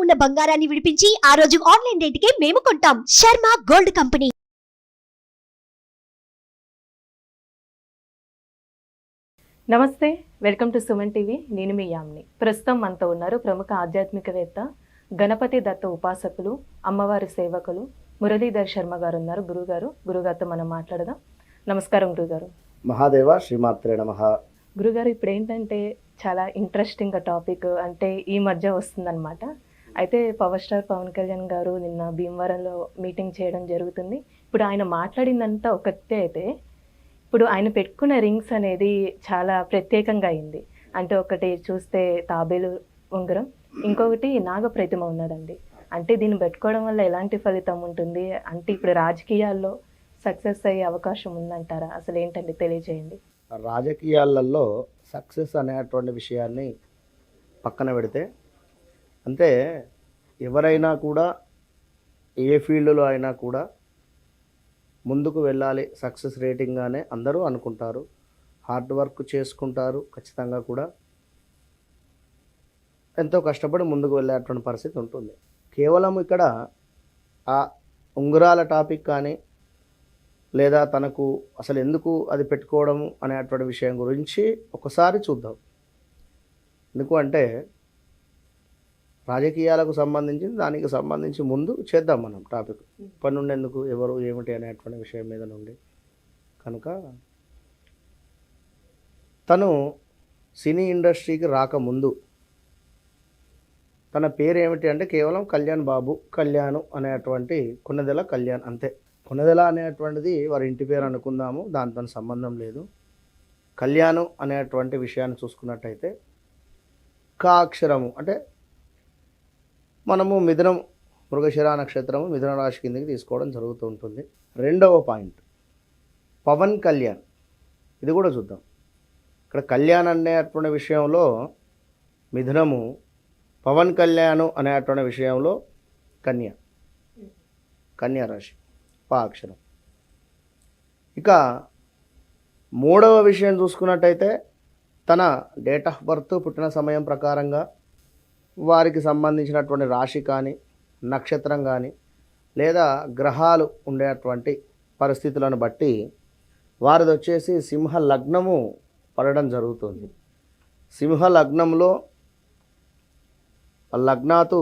ఉన్న బంగారాన్ని విడిపించి ఆ రోజు ఆన్లైన్ రేటుకే మేము కొంటాం. Sharma gold company. నమస్తే, వెల్కమ్ టు సుమన్ టీవీ. నేను మీ యామ్ని. ప్రస్తుతం మనతో ఉన్నారు ప్రముఖ ఆధ్యాత్మికవేత్త, గణపతి దత్త ఉపాసకులు, అమ్మవారి సేవకులు మురళీధర్ శర్మ గారు ఉన్నారు. గురుగారితో మనం మాట్లాడదాం. నమస్కారం గురుగారు. మహాదేవ శ్రీమాత్రే నమః. గురుగారు, ఇప్పుడు ఏంటంటే చాలా ఇంట్రెస్టింగ్ టాపిక్ అంటే ఈ మధ్య వస్తుందన్నమాట. అయితే పవర్ స్టార్ పవన్ కళ్యాణ్ గారు నిన్న భీమవరంలో మీటింగ్ చేయడం జరుగుతుంది. ఇప్పుడు ఆయన మాట్లాడిందంతా ఒకటే అయితే ఇప్పుడు ఆయన పెట్టుకున్న రింగ్స్ అనేది చాలా ప్రత్యేకంగా అయింది. అంటే ఒకటి చూస్తే తాబేలు ఉంగరం, ఇంకొకటి నాగ ప్రతిమ ఉన్నదండి. అంటే దీన్ని పెట్టుకోవడం వల్ల ఎలాంటి ఫలితం ఉంటుంది? అంటే ఇప్పుడు రాజకీయాల్లో సక్సెస్ అయ్యే అవకాశం ఉందంటారా? అసలు ఏంటండి, తెలియజేయండి. రాజకీయాలలో సక్సెస్ అనేటువంటి విషయాన్ని పక్కన పెడితే, అంటే ఎవరైనా కూడా ఏ ఫీల్డ్లో అయినా కూడా ముందుకు వెళ్ళాలి సక్సెస్ రేటింగ్గానే అందరూ అనుకుంటారు. హార్డ్ వర్క్ చేసుకుంటారు, ఖచ్చితంగా కూడా ఎంతో కష్టపడి ముందుకు వెళ్ళేటువంటి పరిస్థితి ఉంటుంది. కేవలం ఇక్కడ ఆ ఉంగరాల టాపిక్ కానీ లేదా తనకు అసలు ఎందుకు అది పెట్టుకోవడం అనేటువంటి విషయం గురించి ఒకసారి చూద్దాం. ఎందుకు అంటే రాజకీయాలకు సంబంధించి దానికి సంబంధించి ముందు చేద్దాం మనం టాపిక్. పని ఉండేందుకు ఎవరు ఏమిటి అనేటువంటి విషయం మీద నుండి కనుక తను సినీ ఇండస్ట్రీకి రాకముందు తన పేరు ఏమిటి అంటే కేవలం కళ్యాణ్ బాబు, కళ్యాణ్ అనేటువంటి కొన్నదెల కళ్యాణ్, అంతే. కొన్నదెల అనేటువంటిది వారి ఇంటి పేరు అనుకుందాము, దాంతో సంబంధం లేదు. కళ్యాణ్ అనేటువంటి విషయాన్ని చూసుకున్నట్టయితే కా అక్షరము అంటే మనము మిథునం, మృగశిర నక్షత్రము మిథున రాశి కిందకి తీసుకోవడం జరుగుతూ ఉంటుంది. రెండవ పాయింట్ పవన్ కళ్యాణ్, ఇది కూడా చూద్దాం. ఇక్కడ కళ్యాణ్ అనేటువంటి విషయంలో మిథునము, పవన్ కళ్యాణ్ అనేటువంటి విషయంలో కన్యా రాశి, పా అక్షరం. ఇక మూడవ విషయం చూసుకున్నట్టయితే తన డేట్ ఆఫ్ బర్త్, పుట్టిన సమయం ప్రకారంగా వారికి సంబంధించినటువంటి రాశి కానీ నక్షత్రం కానీ లేదా గ్రహాలు ఉండేటువంటి పరిస్థితులను బట్టి వారిది వచ్చేసి సింహ లగ్నము పడడం జరుగుతుంది. సింహ లగ్నంలో లగ్నాతు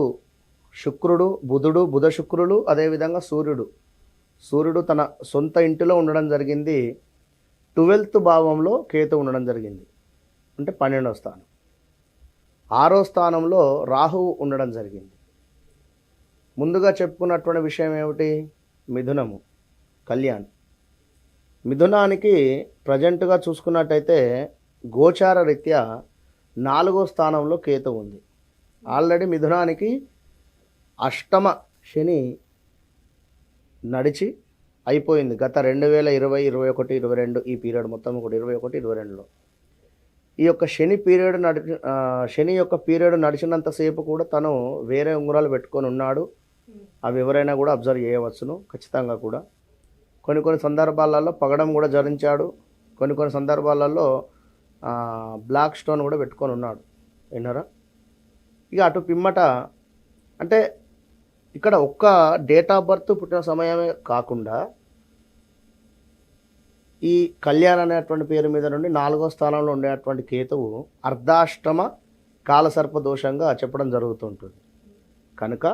శుక్రుడు, బుధుడు, బుధ శుక్రులు, అదేవిధంగా సూర్యుడు తన సొంత ఇంటిలో ఉండడం జరిగింది. 12th భావంలో కేతు ఉండడం జరిగింది, అంటే 12వ స్థానం. 6వ స్థానంలో రాహువు ఉండడం జరిగింది. ముందుగా చెప్పుకున్నటువంటి విషయం ఏమిటి? మిథునము, కళ్యాణ్. మిథునానికి ప్రజెంట్గా చూసుకున్నట్టయితే గోచార రీత్యా 4వ స్థానంలో కేతు ఉంది. ఆల్రెడీ మిథునానికి అష్టమ శని నడిచి అయిపోయింది గత 2020, 21, 22 ఈ పీరియడ్ మొత్తం కూడా 21, 22లో. ఈ యొక్క శని యొక్క పీరియడ్ నడిచినంతసేపు కూడా తను వేరే ఉంగరాలు పెట్టుకొని ఉన్నాడు. అవి ఎవరైనా కూడా అబ్జర్వ్ చేయవచ్చును ఖచ్చితంగా కూడా. కొన్ని సందర్భాలలో పగడం కూడా ధరించాడు, కొన్ని సందర్భాలలో బ్లాక్ స్టోన్ కూడా పెట్టుకొని ఉన్నాడు, విన్నారా? ఇక అటు పిమ్మట అంటే ఇక్కడ ఒక్క డేట్ ఆఫ్ బర్త్, పుట్టిన సమయమే కాకుండా ఈ కళ్యాణ్ అనేటువంటి పేరు మీద నుండి 4వ స్థానంలో ఉండేటువంటి కేతువు అర్ధాష్టమ కాలసర్ప దోషంగా చెప్పడం జరుగుతుంటుంది. కనుక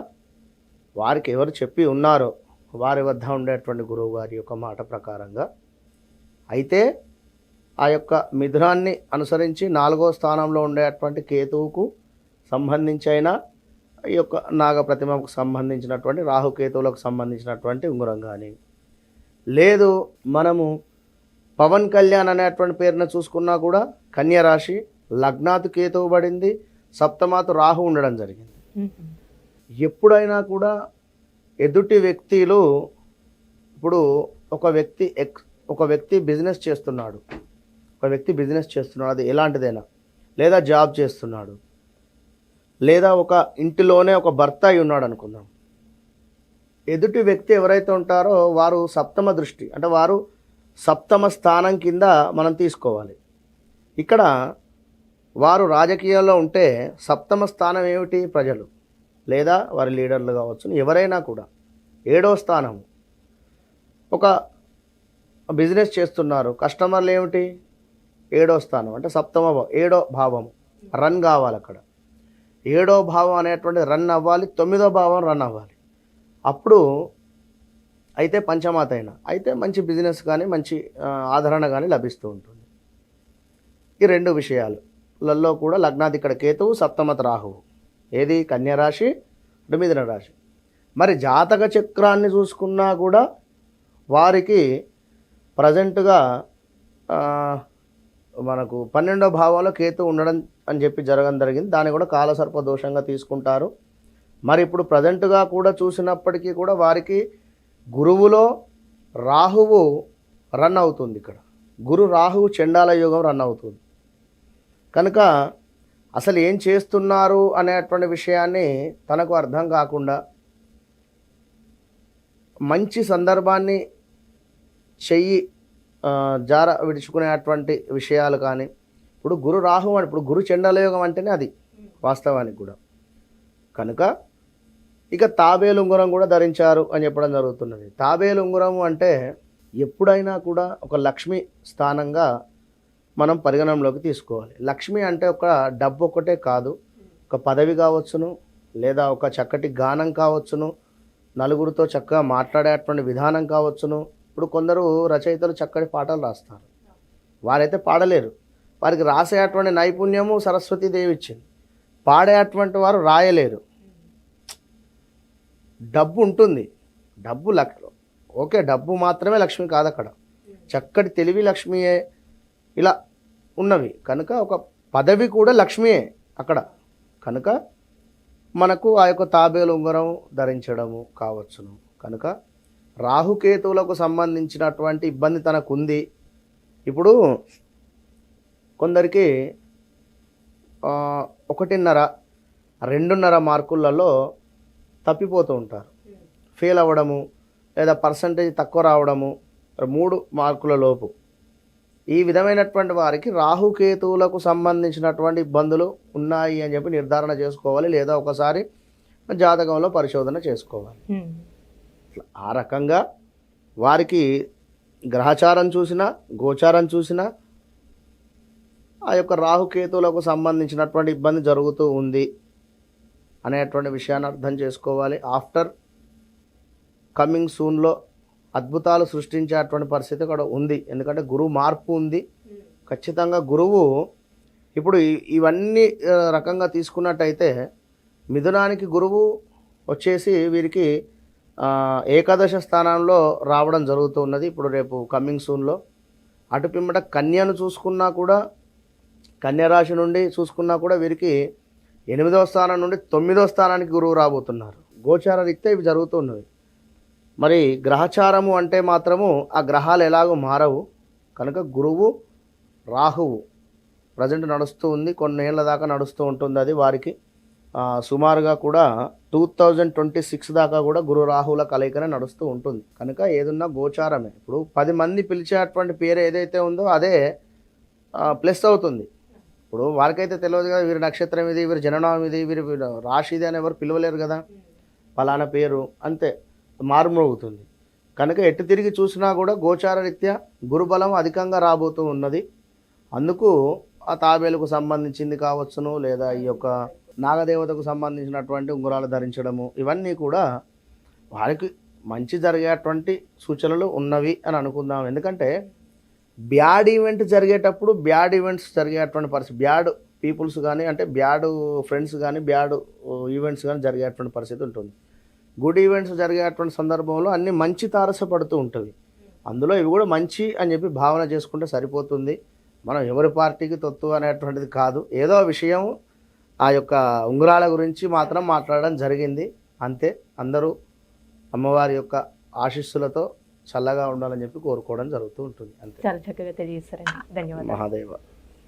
వారికి ఎవరు చెప్పి ఉన్నారో వారి వద్ద ఉండేటువంటి గురువు గారి యొక్క మాట ప్రకారంగా అయితే ఆ యొక్క మిథునాన్ని అనుసరించి 4వ స్థానంలో ఉండేటువంటి కేతువుకు సంబంధించి అయినా ఈ యొక్క నాగ ప్రతిమకు సంబంధించినటువంటి రాహుకేతువులకు సంబంధించినటువంటి ఉంగరం కానీ, లేదు మనము పవన్ కళ్యాణ్ అనేటువంటి పేరును చూసుకున్నా కూడా కన్యా రాశి, లగ్నాతు కేతువు పడింది, సప్తమాతు రాహు ఉండడం జరిగింది. ఎప్పుడైనా కూడా ఎదుటి వ్యక్తులు, ఇప్పుడు ఒక వ్యక్తి బిజినెస్ చేస్తున్నాడు, అది ఎలాంటిదైనా, లేదా జాబ్ చేస్తున్నాడు, లేదా ఒక ఇంటిలోనే ఒక భర్త అయి ఉన్నాడు అనుకుందాం. ఎదుటి వ్యక్తి ఎవరైతే ఉంటారో వారు సప్తమ దృష్టి, అంటే వారు సప్తమ స్థానం కింద మనం తీసుకోవాలి. ఇక్కడ వారు రాజకీయాల్లో ఉంటే సప్తమ స్థానం ఏమిటి? ప్రజలు. లేదా వారి లీడర్లు కావచ్చు, ఎవరైనా కూడా 7వ స్థానం ఒక బిజినెస్ చేస్తున్నారు, కస్టమర్లు ఏమిటి 7వ స్థానం అంటే సప్తమ భావం, 7వ భావం రన్ కావాలి. అక్కడ 7వ భావం అనేటువంటి రన్ అవ్వాలి, 9వ భావం రన్ అవ్వాలి. అప్పుడు అయితే పంచమాత అయినా అయితే మంచి బిజినెస్ కానీ మంచి ఆదరణ కానీ లభిస్తూ ఉంటుంది. ఈ 2 విషయాలలో కూడా లగ్నాది ఇక్కడ కేతువు, సప్తమత రాహువు, ఏది కన్యా రాశి మిథున రాశి. మరి జాతక చక్రాన్ని చూసుకున్నా కూడా వారికి ప్రజెంట్గా మనకు 12వ భావంలో కేతు ఉండడం అని చెప్పి జరిగింది. దాన్ని కూడా కాలసర్ప దోషంగా తీసుకుంటారు. మరి ఇప్పుడు ప్రజెంట్గా కూడా చూసినప్పటికీ కూడా వారికి గురువులో రాహువు రన్ అవుతుంది. ఇక్కడ గురు రాహువు చండాల యోగం రన్ అవుతుంది. కనుక అసలు ఏం చేస్తున్నారు అనేటువంటి విషయాన్ని తనకు అర్థం కాకుండా మంచి సందర్భాన్ని చెయ్యి జార విడుచుకునేటువంటి విషయాలు కానీ, ఇప్పుడు గురు రాహు అని, ఇప్పుడు గురు చండాలయోగం అంటేనే అది వాస్తవానికి కూడా. కనుక ఇక తాబేలు ఉంగరం కూడా ధరించారు అని చెప్పడం జరుగుతున్నది. తాబేలు ఉంగరం అంటే ఎప్పుడైనా కూడా ఒక లక్ష్మి స్థానంగా మనం పరిగణనలోకి తీసుకోవాలి. లక్ష్మి అంటే ఒక డబ్బు ఒకటే కాదు, ఒక పదవి కావచ్చును, లేదా ఒక చక్కటి గానం కావచ్చును, నలుగురితో చక్కగా మాట్లాడేటువంటి విధానం కావచ్చును. ఇప్పుడు కొందరు రచయితలు చక్కటి పాటలు రాస్తారు, వారైతే పాడలేరు, వారికి రాసేటువంటి నైపుణ్యము సరస్వతీదేవి ఇచ్చింది. పాడేటువంటి వారు రాయలేరు. డబ్బు ఉంటుంది, డబ్బు ఓకే, డబ్బు మాత్రమే లక్ష్మి కాదు, అక్కడ చక్కటి తెలివి లక్ష్మియే ఇలా ఉన్నవి. కనుక ఒక పదవి కూడా లక్ష్మియే అక్కడ. కనుక మనకు ఆ యొక్క తాబేలు ఉంగరం ధరించడము కావచ్చును. కనుక రాహుకేతువులకు సంబంధించినటువంటి ఇబ్బంది తనకు ఉంది. ఇప్పుడు కొందరికి 1.5, 2.5 మార్కులలో తప్పిపోతూ ఉంటారు, ఫెయిల్ అవ్వడము, లేదా పర్సంటేజ్ తక్కువ రావడము, 3 మార్కుల లోపు. ఈ విధమైనటువంటి వారికి రాహుకేతువులకు సంబంధించినటువంటి ఇబ్బందులు ఉన్నాయి అని చెప్పి నిర్ధారణ చేసుకోవాలి, లేదా ఒకసారి జాతకంలో పరిశోధన చేసుకోవాలి. ఆ రకంగా వారికి గ్రహచారం చూసినా గోచారం చూసినా ఆ యొక్క రాహుకేతువులకు సంబంధించినటువంటి ఇబ్బంది జరుగుతూ ఉంది అనేటువంటి విషయాన్ని అర్థం చేసుకోవాలి. ఆఫ్టర్ కమింగ్ సూన్లో అద్భుతాలు సృష్టించేటువంటి పరిస్థితి కూడా ఉంది. ఎందుకంటే గురువు మార్పు ఉంది. ఖచ్చితంగా గురువు ఇప్పుడు ఇవన్నీ రకంగా తీసుకున్నట్టయితే మిథునానికి గురువు వచ్చేసి వీరికి ఏకాదశ స్థానంలో రావడం జరుగుతూ ఉన్నది ఇప్పుడు రేపు కమింగ్ సూన్లో. అటు పిమ్మట కన్యను చూసుకున్నా కూడా, కన్య రాశి నుండి చూసుకున్నా కూడా వీరికి 8వ స్థానం నుండి 9వ స్థానానికి గురువు రాబోతున్నారు. గోచార రీత్యా ఇవి జరుగుతున్నవి. మరి గ్రహచారము అంటే మాత్రము ఆ గ్రహాలు ఎలాగో మారవు. కనుక గురువు రాహువు ప్రజెంట్ నడుస్తూ ఉంది, కొన్నేళ్ల దాకా నడుస్తూ ఉంటుంది. అది వారికి సుమారుగా కూడా 2026 దాకా కూడా గురు రాహువుల కలయికనే నడుస్తూ ఉంటుంది. కనుక ఏదున్నా గోచారమే. ఇప్పుడు 10 మంది పిలిచేటువంటి పేరు ఏదైతే ఉందో అదే ప్లస్ అవుతుంది. ఇప్పుడు వారికైతే తెలియదు కదా, వీరి నక్షత్రం ఇది, వీరి జననం ఇది, వీరి రాశి ఇది అని ఎవరు పిలవలేరు కదా, ఫలానా పేరు అంతే మారుమోగుతుంది. కనుక ఎటు తిరిగి చూసినా కూడా గోచార రీత్యా గురుబలం అధికంగా రాబోతూ ఉన్నది. అందుకు ఆ తాబేలుకు సంబంధించింది కావచ్చును, లేదా ఈ యొక్క నాగదేవతకు సంబంధించినటువంటి ఉంగరాలు ధరించడము, ఇవన్నీ కూడా వారికి మంచి జరిగేటువంటి సూచనలు ఉన్నవి అని అనుకుందాం. ఎందుకంటే బ్యాడ్ ఈవెంట్ జరిగేటప్పుడు బ్యాడ్ ఈవెంట్స్ జరిగేటువంటి పరిస్థితి, బ్యాడ్ పీపుల్స్ కానీ అంటే బ్యాడ్ ఫ్రెండ్స్ కానీ బ్యాడ్ ఈవెంట్స్ కానీ జరిగేటువంటి పరిస్థితి ఉంటుంది. గుడ్ ఈవెంట్స్ జరిగేటువంటి సందర్భంలో అన్నీ మంచి తారసపడుతూ ఉంటుంది. అందులో ఇవి కూడా మంచి అని చెప్పి భావన చేసుకుంటే సరిపోతుంది. మనం ఎవరి పార్టీకి తొత్తు అనేటువంటిది కాదు. ఏదో విషయం ఆ యొక్క ఉంగరాల గురించి మాత్రం మాట్లాడడం జరిగింది అంతే. అందరూ అమ్మవారి యొక్క ఆశీస్సులతో చల్లగా ఉండాలని చెప్పి కోరుకోవడం జరుగుతూ ఉంటుంది అంతే. చాలా చక్కగా తెలియజేస్తారండి. ధన్యవాదాలు. మహాదేవ.